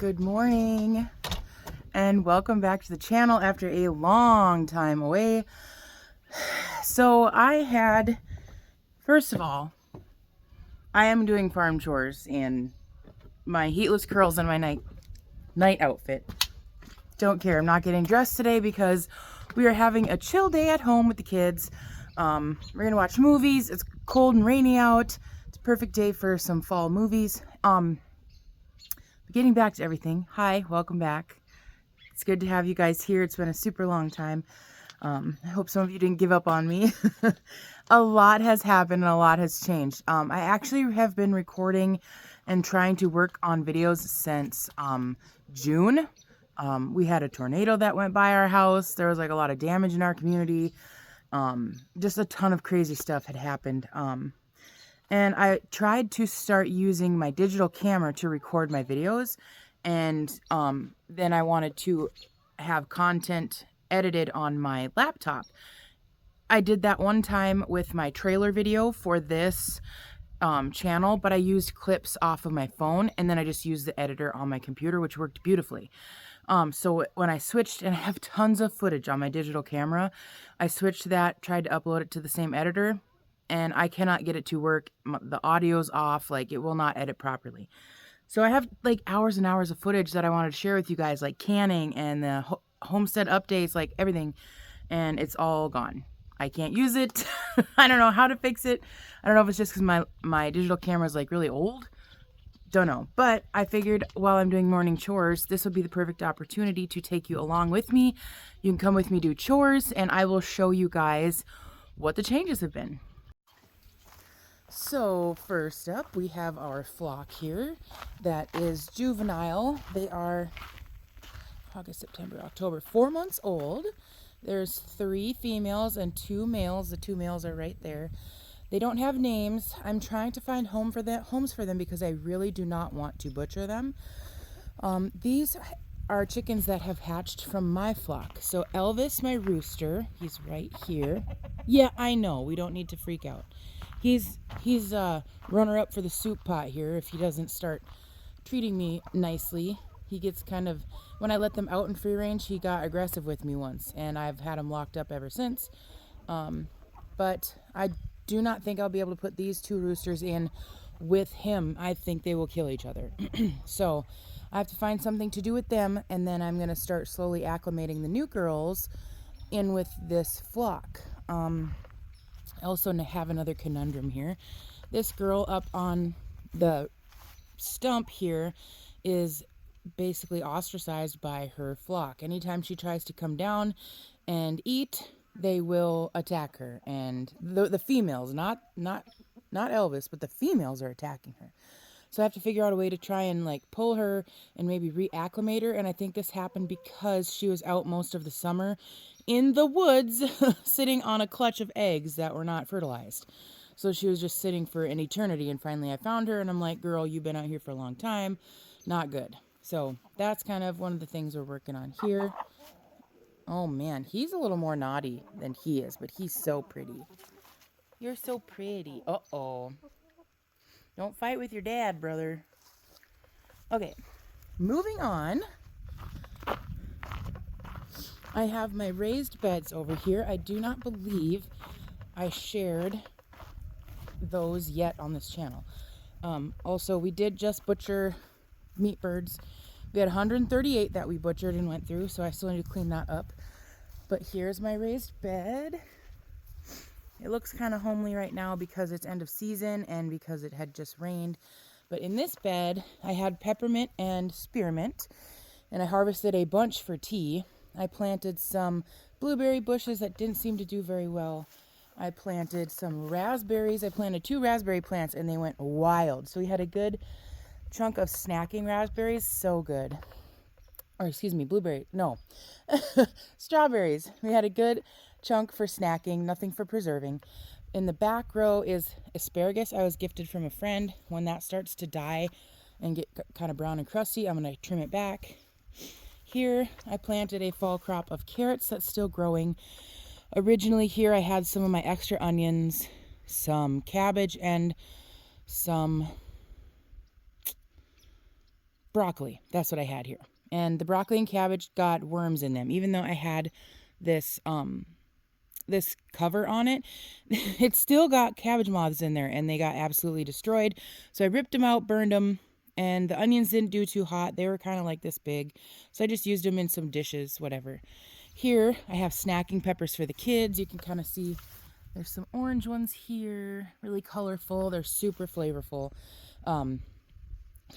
Good morning and welcome back to the channel after a long time away. So first of all, I am doing farm chores in my heatless curls and my night outfit. Don't care, I'm not getting dressed today because we are having a chill day at home with the kids. We're gonna watch movies. It's cold and rainy out. It's a perfect day for some fall movies. Getting back to everything. Hi, welcome back. It's good to have you guys here. It's been a super long time. I hope some of you didn't give up on me. A lot has happened and a lot has changed. I actually have been recording and trying to work on videos since June. We had a tornado that went by our house. There was like a lot of damage in our community. Just a ton of crazy stuff had happened. And I tried to start using my digital camera to record my videos. And then I wanted to have content edited on my laptop. I did that one time with my trailer video for this channel, but I used clips off of my phone and then I just used the editor on my computer, which worked beautifully. So when I switched, and I have tons of footage on my digital camera, I switched that, tried to upload it to the same editor, and I cannot get it to work. The audio's off, like it will not edit properly. So I have like hours and hours of footage that I wanted to share with you guys, like canning and the Homestead updates, like everything, and it's all gone. I can't use it. I don't know how to fix it. I don't know if it's just because my digital camera is like really old. Don't know. But I figured while I'm doing morning chores, this would be the perfect opportunity to take you along with me. You can come with me do chores, and I will show you guys what the changes have been. So first up, we have our flock here that is juvenile. They are August, September, October, 4 months old. There's 3 females and 2 males. The 2 males are right there. They don't have names. I'm trying to find homes for them because I really do not want to butcher them. These are chickens that have hatched from my flock. So Elvis, my rooster, he's right here. Yeah, I know. We don't need to freak out. He's runner-up for the soup pot here if he doesn't start treating me nicely. He gets kind of, when I let them out in free range, he got aggressive with me once, and I've had him locked up ever since. But I do not think I'll be able to put these 2 roosters in with him. I think they will kill each other. So I have to find something to do with them, and then I'm going to start slowly acclimating the new girls in with this flock. I also have another conundrum here. This girl up on the stump here is basically ostracized by her flock. Anytime she tries to come down and eat, they will attack her. And the females, not Elvis, but the females are attacking her. So I have to figure out a way to try and like pull her and maybe reacclimate her. And I think this happened because she was out most of the summer in the woods sitting on a clutch of eggs that were not fertilized. So she was just sitting for an eternity, and finally I found her and I'm like, girl, you've been out here for a long time. Not good. So that's kind of one of the things we're working on here. Oh man, he's a little more naughty than he is, but he's so pretty. You're so pretty. Uh-oh. Don't fight with your dad, brother. Okay, moving on. I have my raised beds over here. I do not believe I shared those yet on this channel. Also, we did just butcher meat birds. We had 138 that we butchered and went through, so I still need to clean that up. But here's my raised bed. It looks kind of homely right now because it's end of season and because it had just rained. But in this bed, I had peppermint and spearmint, and I harvested a bunch for tea. I planted some blueberry bushes that didn't seem to do very well. I planted some raspberries. I planted 2 raspberry plants, and they went wild. So we had a good chunk of snacking raspberries. So good. Or excuse me, blueberry. No. Strawberries. We had a good chunk for snacking, nothing for preserving. In the back row is asparagus I was gifted from a friend. When that starts to die and get kind of brown and crusty, I'm going to trim it back. Here I planted a fall crop of carrots that's still growing. Originally here I had some of my extra onions, some cabbage, and some broccoli. That's what I had here. And the broccoli and cabbage got worms in them. Even though I had this this cover on it, it still got cabbage moths in there, and they got absolutely destroyed. So I ripped them out, burned them, and the onions didn't do too hot. They were kind of like this big. So I just used them in some dishes, whatever. Here I have snacking peppers for the kids. You can kind of see there's some orange ones here, really colorful. They're super flavorful.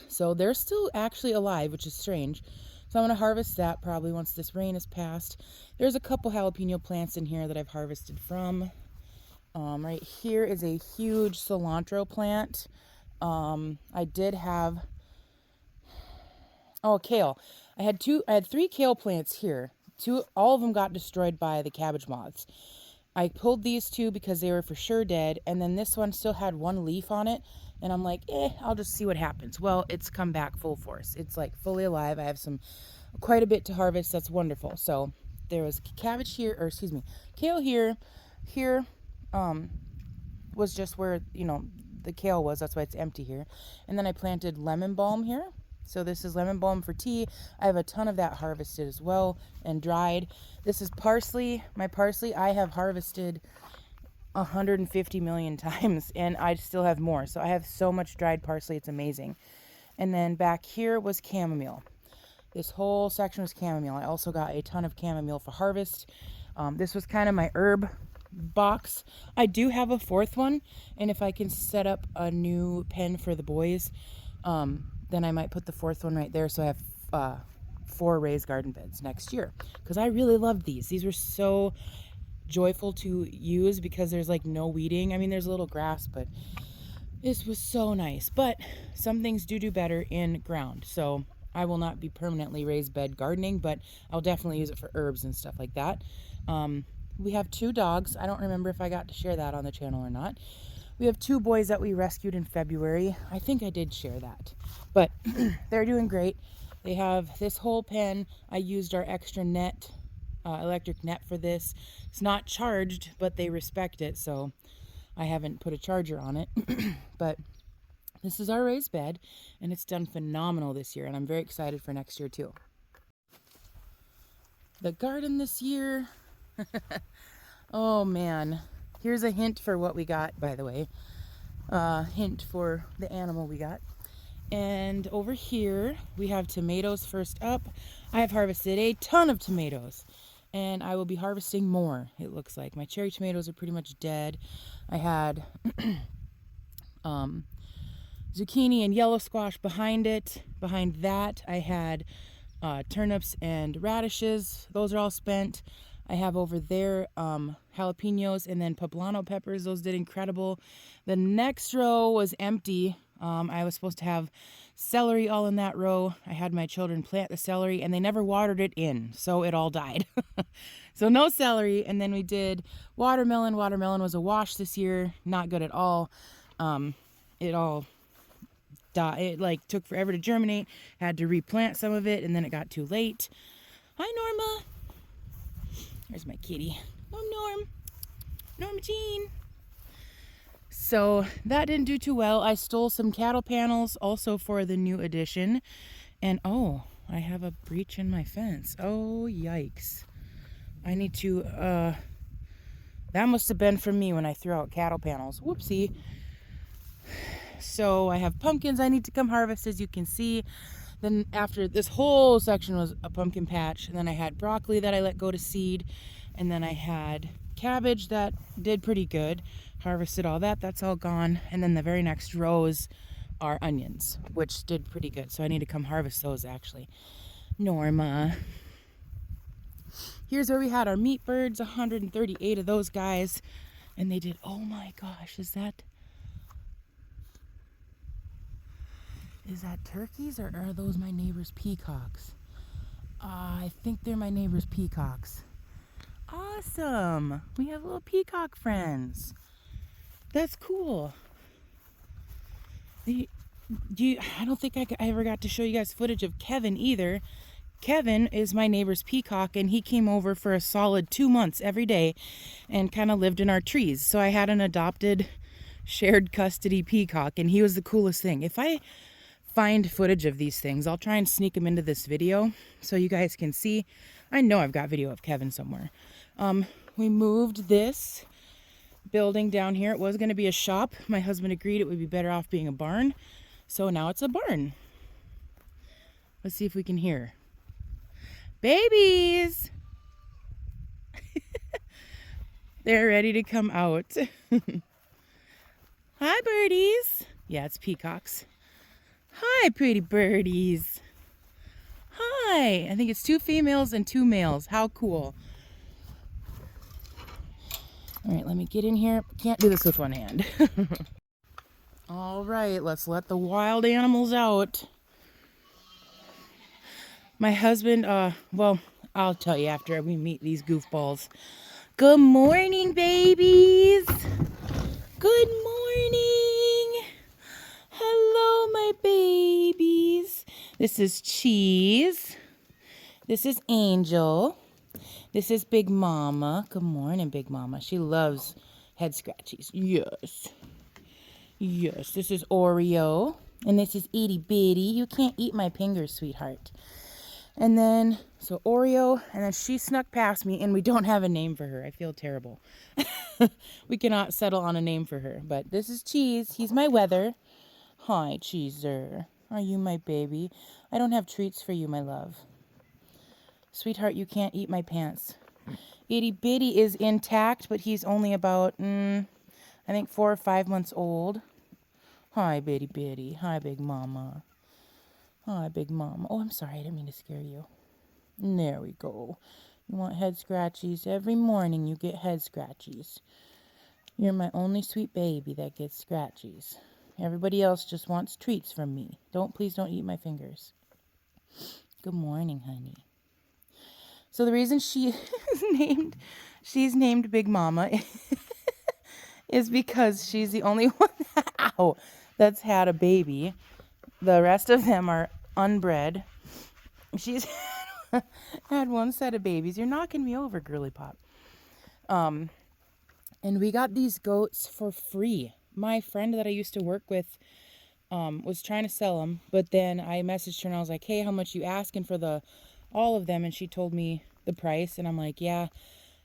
So they're still actually alive, which is strange. So I'm going to harvest that probably once this rain has passed. There's a couple jalapeno plants in here that I've harvested from. Right here is a huge cilantro plant. I did have, kale. I had 3 kale plants here. All of them got destroyed by the cabbage moths. I pulled these 2 because they were for sure dead, and then this one still had 1 leaf on it, and I'm like, I'll just see what happens. Well, it's come back full force. It's like fully alive. I have quite a bit to harvest. That's wonderful. So there was cabbage here, or excuse me, kale here. Here was just where, the kale was. That's why it's empty here. And then I planted lemon balm here. So this is lemon balm for tea. I have a ton of that harvested as well and dried. This is parsley. My parsley I have harvested 150 million times, and I still have more. So I have so much dried parsley. It's amazing. And then back here was chamomile. This whole section was chamomile. I also got a ton of chamomile for harvest. This was kind of my herb box. I do have a 4th one, and if I can set up a new pen for the boys, then I might put the 4th one right there, so I have 4 raised garden beds next year, because I really loved these. These were so joyful to use because there's like no weeding. I mean, there's a little grass, but this was so nice. But some things do better in ground, so I will not be permanently raised bed gardening, but I'll definitely use it for herbs and stuff like that. We have 2 dogs. I don't remember if I got to share that on the channel or not. We have 2 boys that we rescued in February. I think I did share that, but they're doing great. They have this whole pen. I used our extra net, electric net for this. It's not charged, but they respect it, so I haven't put a charger on it. But this is our raised bed, and it's done phenomenal this year, and I'm very excited for next year too. The garden this year, oh man. Here's a hint for what we got, by the way. Hint for the animal we got. And over here, we have tomatoes first up. I have harvested a ton of tomatoes, and I will be harvesting more, it looks like. My cherry tomatoes are pretty much dead. I had zucchini and yellow squash behind it. Behind that, I had turnips and radishes. Those are all spent. I have over there jalapenos and then poblano peppers. Those did incredible. The next row was empty. I was supposed to have celery all in that row. I had my children plant the celery, and they never watered it in, so it all died. So no celery. And then we did watermelon. Watermelon was a wash this year. Not good at all. It all died. It like took forever to germinate. Had to replant some of it, and then it got too late. Hi, Norma. There's my kitty. Oh, Norma Jean. So that didn't do too well. I stole some cattle panels also for the new addition. And I have a breach in my fence. Oh, yikes. I need to, that must have been from me when I threw out cattle panels. Whoopsie. So I have pumpkins I need to come harvest, as you can see. Then after this whole section was a pumpkin patch, and then I had broccoli that I let go to seed, and then I had cabbage that did pretty good. Harvested all that. That's all gone. And then the very next rows are onions, which did pretty good. So I need to come harvest those actually. Norma. Here's where we had our meat birds, 138 of those guys, and they did, oh my gosh, is that turkeys, or are those my neighbor's peacocks? I think they're my neighbor's peacocks. Awesome. We have little peacock friends. That's cool. I don't think I ever got to show you guys footage of Kevin either. Kevin is my neighbor's peacock, and he came over for a solid 2 months every day and kind of lived in our trees. So I had an adopted shared custody peacock, and he was the coolest thing. If I find footage of these things. I'll try and sneak them into this video so you guys can see. I know I've got video of Kevin somewhere. We moved this building down here. It was going to be a shop. My husband agreed it would be better off being a barn. So now it's a barn. Let's see if we can hear. Babies! They're ready to come out. Hi, birdies. Yeah, it's peacocks. Hi, pretty birdies. Hi. I think it's 2 females and 2 males. How cool. All right, let me get in here. Can't do this with one hand. All right, let's let the wild animals out. My husband, well, I'll tell you after we meet these goofballs. Good morning, babies. Good morning. Hello, my babies. This is Cheese. This is Angel. This is Big Mama. Good morning, Big Mama. She loves head scratchies. Yes. Yes, this is Oreo. And this is Itty Bitty. You can't eat my fingers, sweetheart. And then, so Oreo, and then she snuck past me, and we don't have a name for her. I feel terrible. We cannot settle on a name for her. But this is Cheese. He's my weather. Hi, Cheeser. Are you my baby? I don't have treats for you, my love. Sweetheart, you can't eat my pants. Itty Bitty is intact, but he's only about, I think 4 or 5 months old. Hi, Bitty Bitty. Hi, Big Mama. Hi, Big Mama. Oh, I'm sorry. I didn't mean to scare you. There we go. You want head scratchies? Every morning you get head scratchies. You're my only sweet baby that gets scratchies. Everybody else just wants treats from me. Please don't eat my fingers. Good morning, honey. So the reason she's named Big Mama is because she's the only one that's had a baby. The rest of them are unbred. She's had 1 set of babies. You're knocking me over, girly pop. And we got these goats for free. My friend that I used to work with was trying to sell them, but then I messaged her and I was like, hey, how much you asking for all of them? And she told me the price, and I'm like, yeah.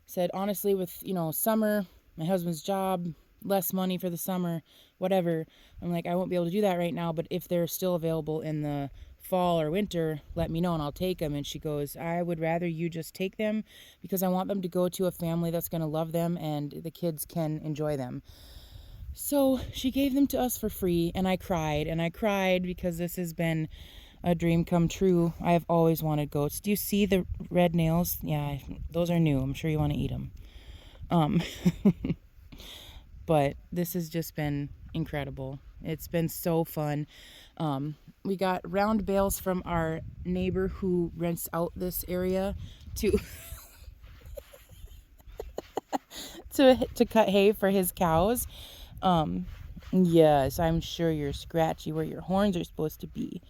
Said, honestly, with, summer, my husband's job, less money for the summer, whatever. I'm like, I won't be able to do that right now, but if they're still available in the fall or winter, let me know and I'll take them. And she goes, I would rather you just take them because I want them to go to a family that's going to love them and the kids can enjoy them. So she gave them to us for free, and I cried because this has been a dream come true. I have always wanted goats. Do you see the red nails? Yeah, those are new. I'm sure you want to eat them. But this has just been incredible. It's been so fun. We got round bales from our neighbor who rents out this area to to cut hay for his cows. Yes, I'm sure you're scratchy where your horns are supposed to be.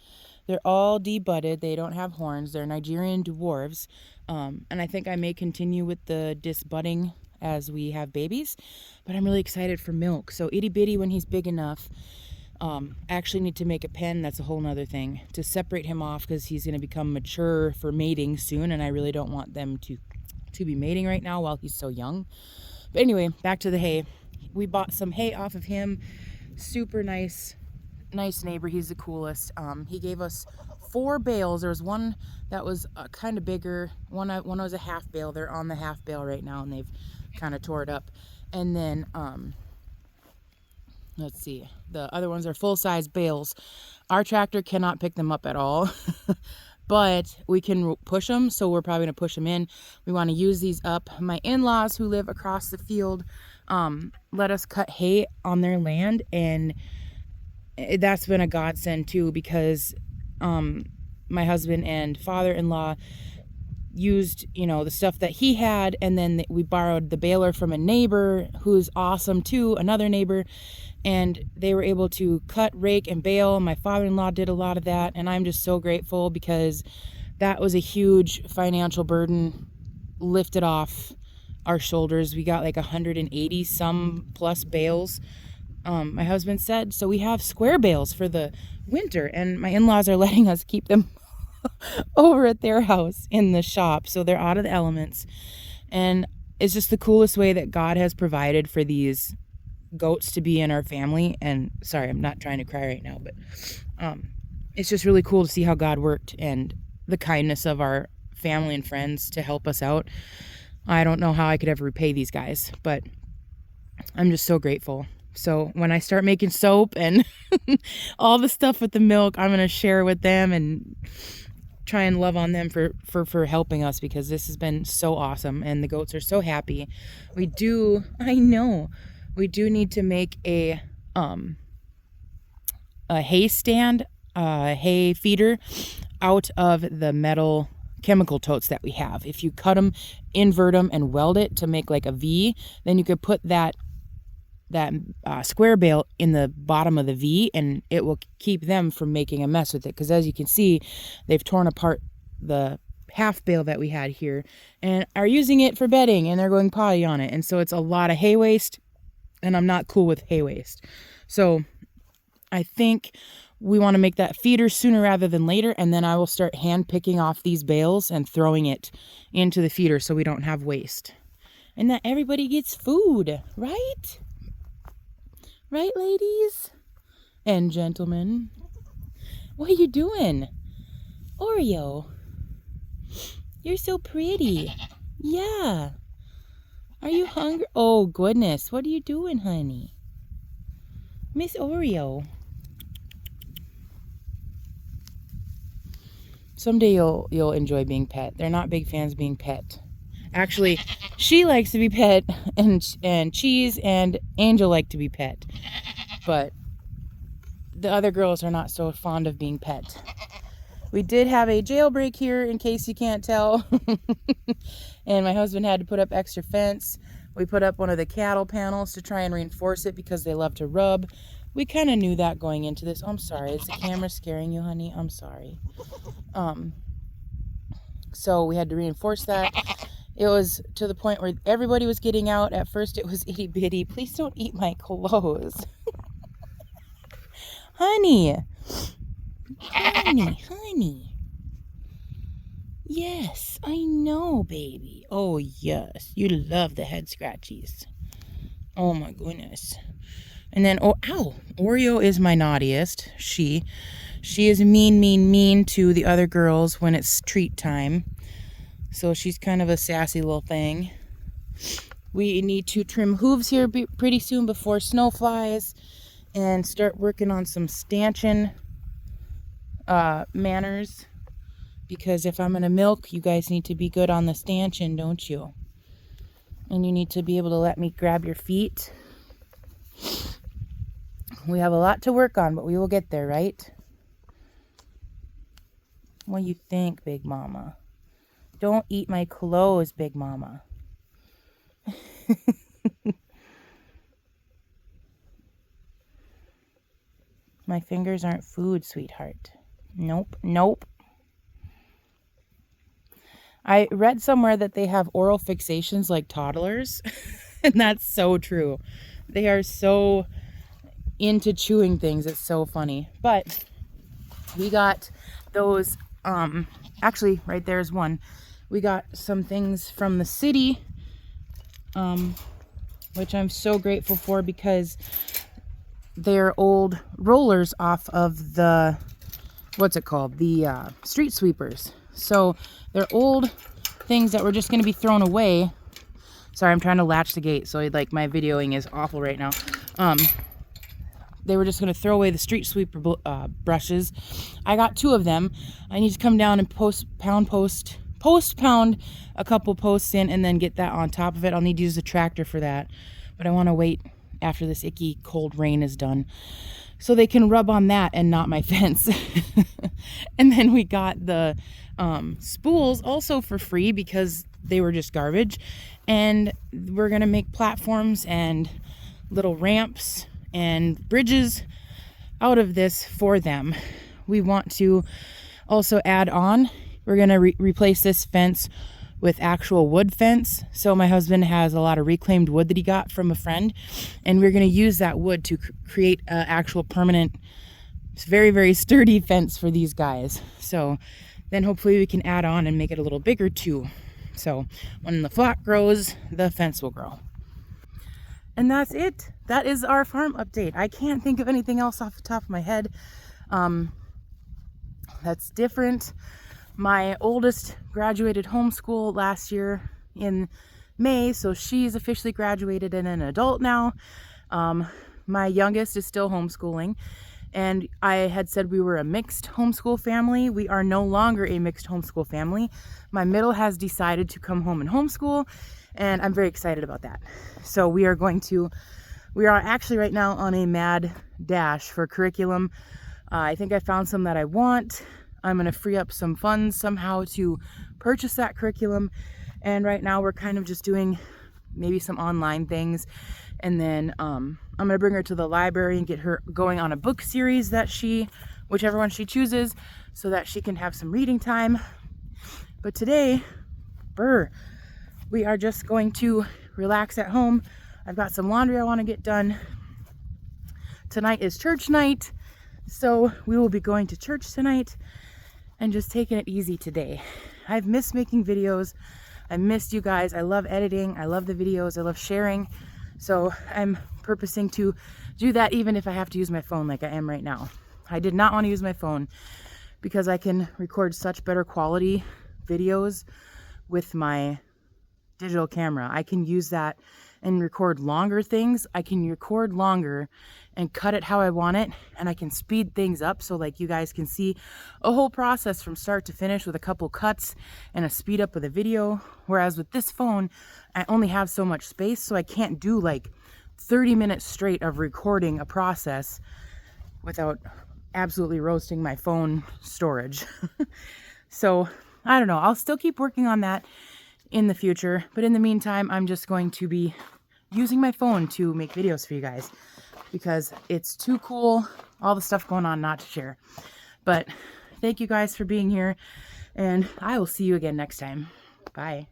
They're all debudded. They don't have horns. They're Nigerian dwarves. And I think I may continue with the disbudding as we have babies, but I'm really excited for milk. So Itty Bitty, when he's big enough, actually need to make a pen. That's a whole nother thing to separate him off because he's going to become mature for mating soon, and I really don't want them to be mating right now while he's so young. But anyway, back to the hay. We bought some hay off of him. Super nice neighbor. He's the coolest. He gave us 4 bales. There was one that was kind of bigger. One was a half bale. They're on the half bale right now, and they've kind of tore it up. And then let's see, the other ones are full-size bales. Our tractor cannot pick them up at all. But we can push them, so we're probably going to push them in. We want to use these up. My in-laws who live across the field let us cut hay on their land, and that's been a godsend too, because my husband and father-in-law used, the stuff that he had, and then we borrowed the baler from a neighbor who's awesome too, another neighbor, and they were able to cut, rake, and bale. My father-in-law did a lot of that, and I'm just so grateful because that was a huge financial burden lifted off our shoulders. We got like 180 some plus bales my husband said, so we have square bales for the winter, and my in-laws are letting us keep them over at their house in the shop, so they're out of the elements. And it's just the coolest way that God has provided for these goats to be in our family. And sorry, I'm not trying to cry right now, but it's just really cool to see how God worked and the kindness of our family and friends to help us out. I don't know how I could ever repay these guys, but I'm just so grateful. So when I start making soap and all the stuff with the milk, I'm going to share with them and try and love on them for helping us, because this has been so awesome and the goats are so happy. We do need to make a hay stand, hay feeder out of the metal chemical totes that we have. If you cut them, invert them, and weld it to make like a V, then you could put that square bale in the bottom of the V, and it will keep them from making a mess with it. Because as you can see, they've torn apart the half bale that we had here and are using it for bedding, and they're going potty on it. And so it's a lot of hay waste, and I'm not cool with hay waste. So I think we want to make that feeder sooner rather than later, and then I will start hand picking off these bales and throwing it into the feeder so we don't have waste. And that everybody gets food, right? Right, ladies and gentlemen? What are you doing? Oreo, you're so pretty. Yeah. Are you hungry? Oh, goodness. What are you doing, honey? Miss Oreo. Someday you'll enjoy being pet. They're not big fans of being pet. Actually, she likes to be pet, and Cheese and Angel like to be pet. But the other girls are not so fond of being pet. We did have a jailbreak here, in case you can't tell. And my husband had to put up extra fence. We put up one of the cattle panels to try and reinforce it because they love to rub. We kind of knew that going into this. Oh, I'm sorry. Is the camera scaring you, honey? I'm sorry. So we had to reinforce that. It was to the point where everybody was getting out. At first it was itty bitty. Please don't eat my clothes. Honey. Honey. Yes, I know, baby. Oh, yes. You love the head scratchies. Oh, my goodness. And then, oh, ow. Oreo is my naughtiest. She is mean to the other girls when it's treat time. So she's kind of a sassy little thing. We need to trim hooves here pretty soon before snow flies, and start working on some stanchion manners. Because if I'm going to milk, you guys need to be good on the stanchion, don't you? And you need to be able to let me grab your feet. We have a lot to work on, but we will get there, right? What do you think, Big Mama? Don't eat my clothes, Big Mama. My fingers aren't food, sweetheart. Nope. I read somewhere that they have oral fixations like toddlers. And that's so true. They are so into chewing things. It's so funny. But we got those, actually right there's one. We got some things from the city, which I'm so grateful for, because they're old rollers off of the, what's it called? The street sweepers. So they're old things that were just going to be thrown away. Sorry, I'm trying to latch the gate, so like my videoing is awful right now. They were just going to throw away the street sweeper brushes. I got 2 of them. I need to come down and pound a couple posts in, and then get that on top of it. I'll need to use the tractor for that, but I want to wait after this icky cold rain is done so they can rub on that and not my fence. And then we got the spools also for free because they were just garbage, and we're gonna make platforms and little ramps and bridges out of this for them. We want to also add on, we're gonna replace this fence with actual wood fence. So my husband has a lot of reclaimed wood that he got from a friend, and we're going to use that wood to create an actual permanent, very, very sturdy fence for these guys. So then hopefully we can add on and make it a little bigger too. So when the flock grows, the fence will grow. And that's it. That is our farm update. I can't think of anything else off the top of my head that's different. My oldest graduated homeschool last year in May, so she's officially graduated and an adult now. My youngest is still homeschooling, and I had said we were a mixed homeschool family. We are no longer a mixed homeschool family. My middle has decided to come home and homeschool, and I'm very excited about that. So we are actually right now on a mad dash for curriculum. I think I found some that I want. I'm going to free up some funds somehow to purchase that curriculum. And right now we're kind of just doing maybe some online things. And then I'm going to bring her to the library and get her going on a book series that whichever one she chooses, so that she can have some reading time. But today, we are just going to relax at home. I've got some laundry I want to get done. Tonight is church night, so we will be going to church tonight and just taking it easy today. I've missed making videos. I missed you guys. I love editing. I love the videos. I love sharing. So I'm purposing to do that even if I have to use my phone like I am right now. I did not want to use my phone because I can record such better quality videos with my digital camera. I can use that and record longer things. I can record longer and cut it how I want it, and I can speed things up so like you guys can see a whole process from start to finish with a couple cuts and a speed up of the video. Whereas with this phone, I only have so much space, so I can't do like 30 minutes straight of recording a process without absolutely roasting my phone storage. So I don't know, I'll still keep working on that in the future, but in the meantime, I'm just going to be using my phone to make videos for you guys because it's too cool, all the stuff going on, not to share. But thank you guys for being here, and I will see you again next time. Bye.